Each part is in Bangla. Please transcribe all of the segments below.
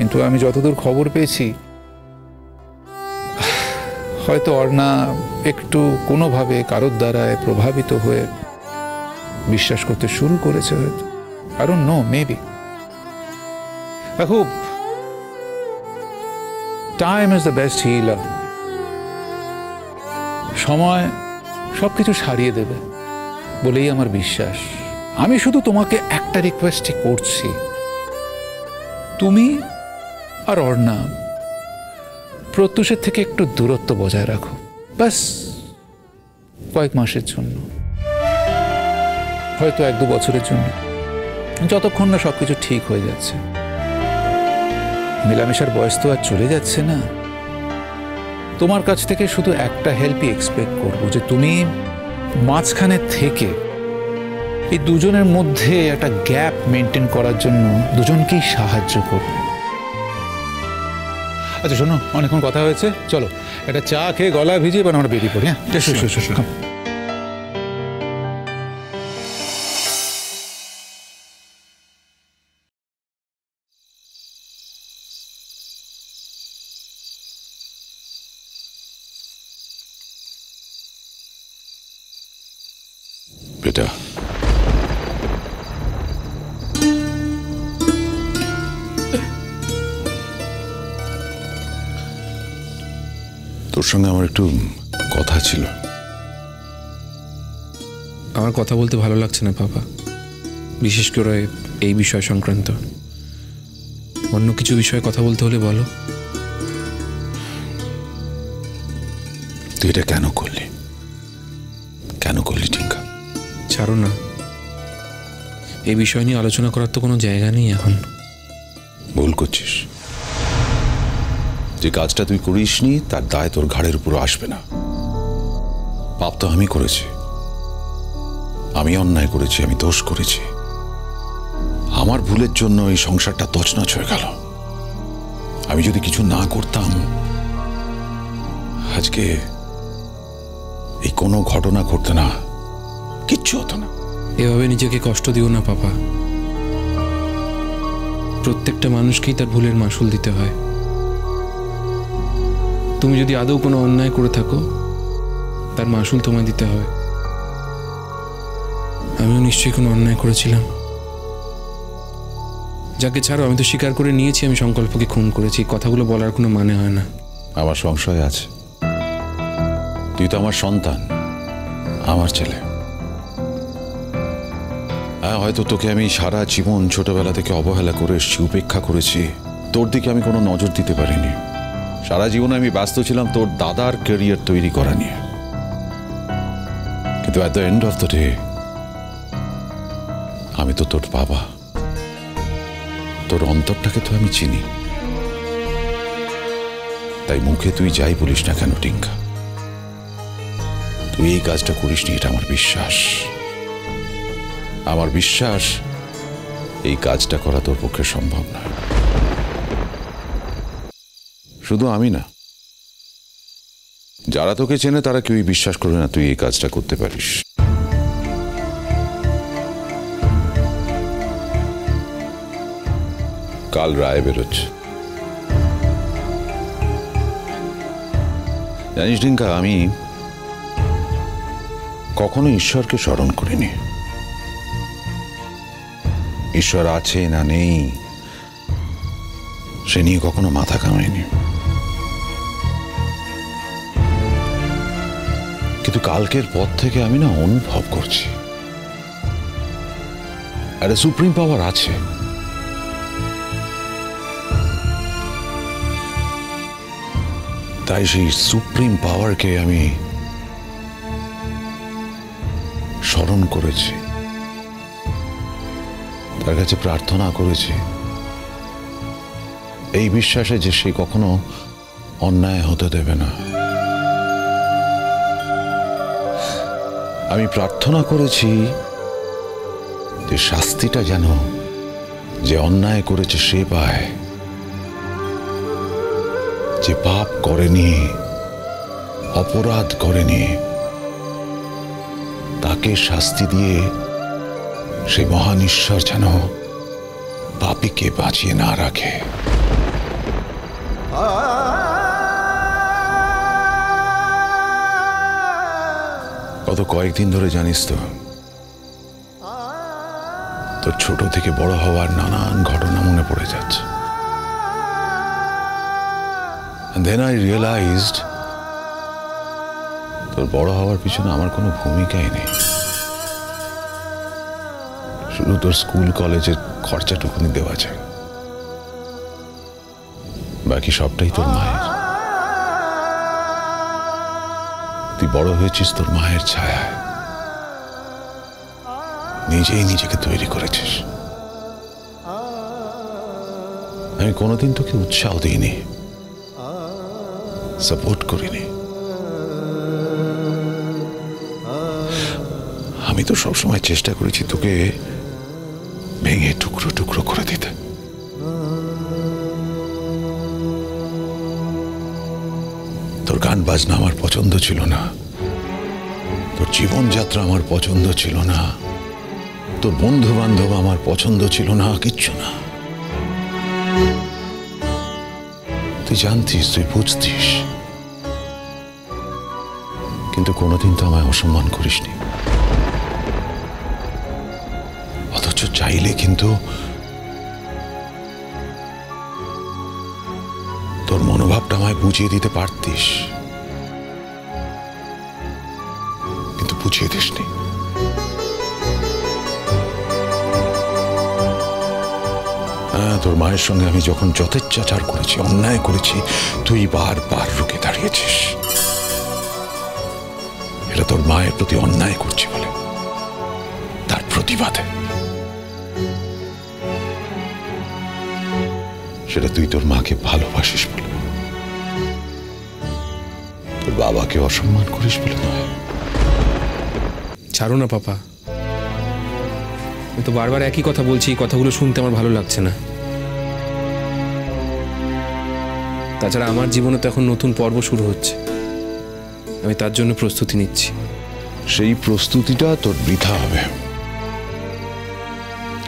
কিন্তু আমি যতদূর খবর পেয়েছি হয়তো অর্ণা একটু কোনোভাবে কারোর দ্বারায় প্রভাবিত হয়ে বিশ্বাস করতে শুরু করেছে হয়তো। I don't know, maybe. দেখো, time is the best healer. সময় সবকিছু সারিয়ে দেবে বলেই আমার বিশ্বাস। আমি শুধু তোমাকে একটা রিকোয়েস্টই করছি, তুমি আর অর্ণা প্রত্যুষের থেকে একটু দূরত্ব বজায় রাখো, ব্যাস কয়েক মাসের জন্য, হয়তো 1-2 বছরের জন্য, যতক্ষণ না সবকিছু ঠিক হয়ে যাচ্ছে। মেলামেশার বয়স তো আর চলে যাচ্ছে না। তোমার কাছ থেকে শুধু একটা হেল্পই এক্সপেক্ট করবো, যে তুমি মাঝখানে থেকে এই দুজনের মধ্যে একটা গ্যাপ মেনটেন করার জন্য দুজনকেই সাহায্য করবে। আচ্ছা শোনো, অনেকক্ষণ কথা হয়েছে, চলো একটা চা খেয়ে গলা ভিজিয়ে এবার আমরা বেরিয়ে পড়ি। হ্যাঁ, বেটা, তোর সঙ্গে আমার একটু কথা ছিল। আমার কথা বলতে ভালো লাগছে না বাবা, বিশেষ করে এই বিষয় সংক্রান্ত। অন্য কিছু বিষয়ে কথা বলতে হলে বলো। তুই এটা কেন করলি? কেন করলি টিঙ্কা? ছাড়ো না, এই বিষয় নিয়ে আলোচনা করার তো কোনো জায়গা নেই এখন। ভুল করছিস। যে কাজটা তুই করিসনি তার দায় তোর ঘাড়ের উপর আসবে না। পাপ তো আমি করেছি, আমি অন্যায় করেছি, আমি দোষ করেছি। আমার ভুলের জন্য এই সংসারটা তছনছ হয়ে গেল। আমি যদি কিছু না করতাম আজকে এই কোনো ঘটনা ঘটতো না, কিচ্ছু হতো না। এভাবে নিজেকে কষ্ট দিও না পাপা। প্রত্যেকটা মানুষকেই তার ভুলের মাসুল দিতে হয়। তুমি যদি আদৌ কোনো অন্যায় করে থাকো তার মাসুল তোমায় দিতে হয়। আমিও নিশ্চয়ই কোনো অন্যায় করেছিলাম। যাকে ছাড়ো, আমি তো স্বীকার করে নিয়েছি আমি সংকল্পকে খুন করেছি। কথাগুলো বলার কোনো মানে হয় না। আমার সংশয় আছে। তুই তো আমার সন্তান, আমার ছেলে। হ্যাঁ, হয়তো তোকে আমি সারা জীবন ছোটবেলা থেকে অবহেলা করে এসেছি, উপেক্ষা করেছি। তোর দিকে আমি কোনো নজর দিতে পারিনি। সারা জীবন আমি ব্যস্ত ছিলাম তোর দাদার ক্যারিয়ার তৈরি করা নিয়ে। কিন্তু at the end of the day আমি তো তোর বাবা। তোর অন্তরটাকে তো আমি চিনি। তাই মুখে তুই যাই বলিস না কেন টিঙ্কা, তুই এই কাজটা করিসনি, এটা আমার বিশ্বাস। আমার বিশ্বাস এই কাজটা করা তোর পক্ষে সম্ভব না। শুধু আমি না, যারা তোকে চেনে তারা কেউই বিশ্বাস করবে না তুই এই কাজটা করতে পারিস। কাল রায় বেরোচ্ছে। জানিস টিঙ্কা, আমি কখনো ঈশ্বরকে স্মরণ করিনি। ঈশ্বর আছে না নেই সে নিয়ে কখনো মাথা কামাইনি। কিন্তু কালকের পর থেকে আমি না অনুভব করছি একটা সুপ্রিম পাওয়ার আছে। তাই সেই সুপ্রিম পাওয়ারকে আমি স্মরণ করেছি, তার কাছে প্রার্থনা করেছি, এই বিশ্বাসে যে সে কখনো অন্যায় হতে দেবে না। আমি প্রার্থনা করেছি যে শাস্তিটা যেন যে অন্যায় করেছে সে পায়, যে পাপ করেনি, অপরাধ করেনি, তাকে শাস্তি দিয়ে সেই মহান ঈশ্বর যেন পাপীকে বাঁচিয়ে না রাখে। গত কয়েকদিন ধরে জানিস তো, তোর ছোট থেকে বড় হওয়ার নানান ঘটনা মনে পড়ে যাচ্ছে। And then I realized তোর বড় হওয়ার পিছনে আমার কোনো ভূমিকাই নেই, শুধু তোর স্কুল কলেজের খরচাটুকুনি দেওয়া যায়, বাকি সবটাই তোর মায়ের। তুই বড় হয়েছিস তোর মায়ের ছায়ায়, নিজেই নিজেকে তৈরি করেছিস। আমি কোনোদিন তোকে উৎসাহ দিইনি, সাপোর্ট করিনি। আমি তো সবসময় চেষ্টা করেছি তোকে ভেঙে টুকরো টুকরো করে দিতে। তোর গান বাজনা আমার পছন্দ ছিল না, তোর জীবনযাত্রা আমার পছন্দ ছিল না, তোর বন্ধু বান্ধব আমার পছন্দ ছিল না, কিচ্ছু না। তুই জানতিস, তুই বুঝতিস, কিন্তু কোনোদিন তো আমায় অসম্মান করিসনি। অথচ চাইলে কিন্তু তোর মনোভাবটা আমায় বুঝিয়ে দিতে পারতিস, কিন্তু বুঝিয়ে দিসনি। তোর মায়ের সঙ্গে আমি যখন যথেচ্ছাচার করেছি, অন্যায় করেছি, তুই বারবার রুখে দাঁড়িয়েছিস। এটা তোর মায়ের প্রতি অন্যায় করছি বলে, তার প্রতিবাদে। সেটা তুই তোর মাকে ভালোবাসিস বলে, তোর বাবাকে অসম্মান করিস বলে নয়। ছাড়ো না পাপা, আমি তো বারবার একই কথা বলছি, এই কথাগুলো শুনতে আমার ভালো লাগছে না। তাছাড়া আমার জীবনে তো এখন নতুন পর্ব শুরু হচ্ছে, আমি তার জন্য প্রস্তুতি নিচ্ছি। সেই প্রস্তুতিটা তোর বৃথা হবে,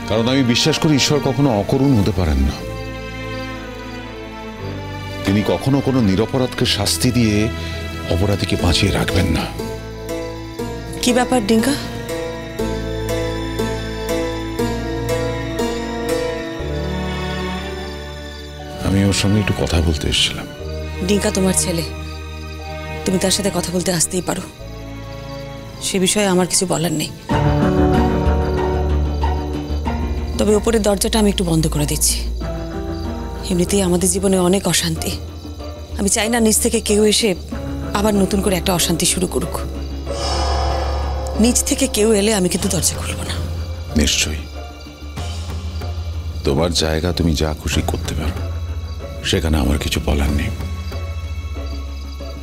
কারণ আমি বিশ্বাস করি ঈশ্বর কখনো অকরুণ হতে পারেন না। তিনি কখনো কোনো নিরপরাধকে শাস্তি দিয়ে অপরাধীকে বাঁচিয়ে রাখবেন না। কি ব্যাপার ডিঙ্কা? আমি ওর সঙ্গে একটু কথা বলতে এসেছিলাম। ডিঙ্কা তোমার ছেলে, তুমি তার সাথে কথা বলতে আসতেই পারো, সে বিষয়ে আমার কিছু বলার নেই। তবে উপরের দরজাটা আমি একটু বন্ধ করে দিচ্ছি। এমনিতেই আমাদের জীবনে অনেক অশান্তি, আমি চাই না নিজ থেকে কেউ এসে আবার নতুন করে একটা অশান্তি শুরু করুক। নিজ থেকে কেউ এলে আমি কিন্তু দরজা খুলব না। নিশ্চয়ই, তোমার জায়গা, তুমি যা খুশি করতে পারো, সেখানে আমার কিছু বলার নেই।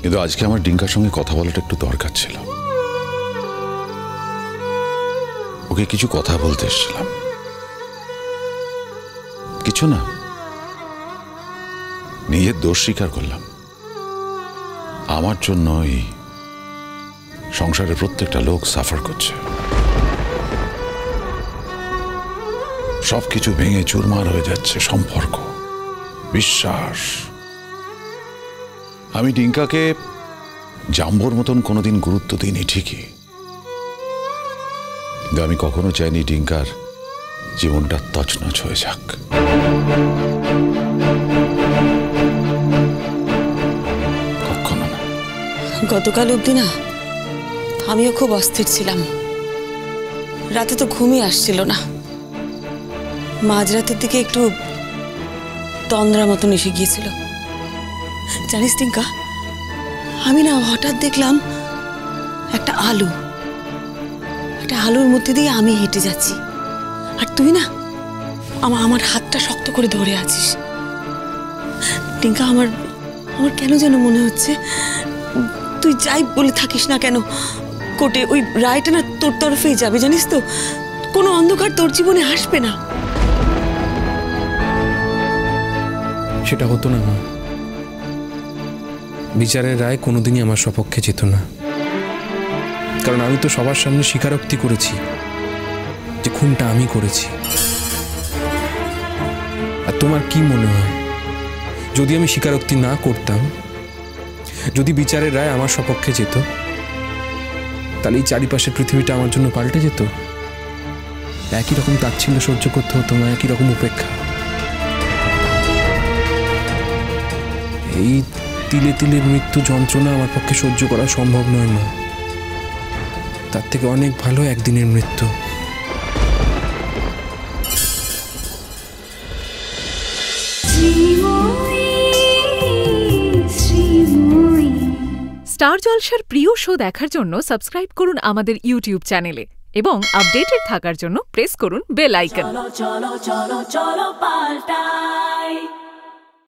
কিন্তু আজকে আমার ডিঙ্কার সঙ্গে কথা বলাটা একটু দরকার ছিল। ওকে কিছু কথা বলতে এসেছিলাম। কিছু না, নিজের দোষ স্বীকার করলাম। আমার জন্যই সংসারের প্রত্যেকটা লোক সাফার করছে, সবকিছু ভেঙে চুরমার হয়ে যাচ্ছে, সম্পর্ক, বিশ্বাস। আমি ডিঙ্কাকে জাম্বোর মতন কোনোদিন গুরুত্ব দিইনি ঠিকই, কিন্তু আমি কখনো চাইনি ডিঙ্কার জীবনটা তছনছ হয়ে যাক। কখনো না। গতকাল অবধি না আমিও খুব অস্থির ছিলাম, রাতে তো ঘুমই আসছিল না। মাঝরাতের দিকে একটু তন্দ্রা মতন এসে গিয়েছিল। জানিস টিঙ্কা, আমি না হঠাৎ দেখলাম একটা আলোর মধ্যে দিয়ে আমি হেঁটে যাচ্ছি, আর তুই না আমার হাতটা শক্ত করে ধরে আছিস। টিঙ্কা, আমার কেন যেন মনে হচ্ছে তুই যাই বলে থাকিস না কেন, কোর্টে ওই রায়টা না তোর তরফেই যাবে, জানিস তো? কোনো অন্ধকার তোর জীবনে আসবে না। সেটা হতো না মা, বিচারের রায় কোনোদিনই আমার সপক্ষে যেত না, কারণ আমি তো সবার সামনে স্বীকারোক্তি করেছি যে খুনটা আমি করেছি। আর তোমার কি মনে হয় যদি আমি স্বীকারোক্তি না করতাম, যদি বিচারের রায় আমার সপক্ষে যেত, তাহলে এই চারিপাশের পৃথিবীটা আমার জন্য পাল্টে যেত। একই রকম তাচ্ছিল্য সহ্য করতে হতো না, একই রকম উপেক্ষা। এই তিলে তিলে মৃত্যু যন্ত্রণা আমার পক্ষে সহ্য করা সম্ভব নয় মা। তার থেকে অনেক ভালো একদিনের মৃত্যু। স্টার জলসার প্রিয় শো দেখার জন্য সাবস্ক্রাইব করুন আমাদের ইউটিউব চ্যানেলে এবং আপডেটেড থাকার জন্য প্রেস করুন বেল আইকন। চলো চলো চলো চলো পাল্টাই।